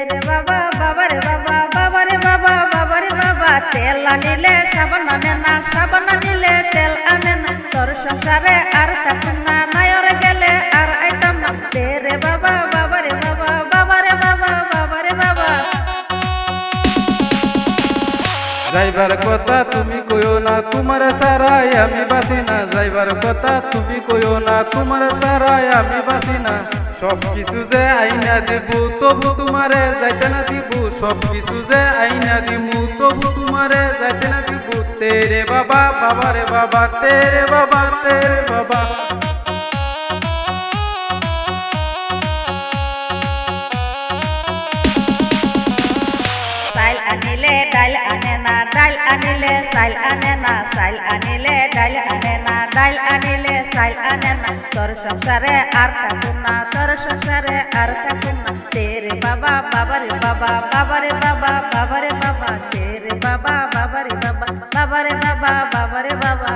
রে বাবা বাবা রে বাবা বাবা রে বাবা বাবা রে বাবা তেল আনিলে সাবান আনে না সাবান আনিলে তেল আনে না তোর সংসারে আর থাকুন না নায়র গেলে আর আইতাম না রে বাবা বাবা রে বাবা বাবা রে বাবা বাবা রে বাবা যাইবার কথা তুমি কইও না তোমার সারাই আমি বাসি না যাইবার কথা তুমি কইও না তোমার সারাই আমি বাসি না সব কিছু যে আইনা দিব তবু তোমারে যাইতে না দিব সব কিছু যে আইনা দিব তবু তোমারে যাইতে না দিব তেরে বাবা বাবা রে বাবা তেরে বাবা তেরে বাবা সাইল আনিলে ডাইল আনে না ডাইল আনিলে সাইল আনে না সাইল আনিলে ডাইল আনে না ডাইল আনিলে সাইল আনে না তোর সংসারে আর থাকুন না তোর সংসারে আর থাকুন না তেরে বাবা বাবা রে বাবা বাবা রে বাবা বাবা রে বাবা তেরে বাবা বাবা রে বাবা বাবা রে বাবা বাবা রে বাবা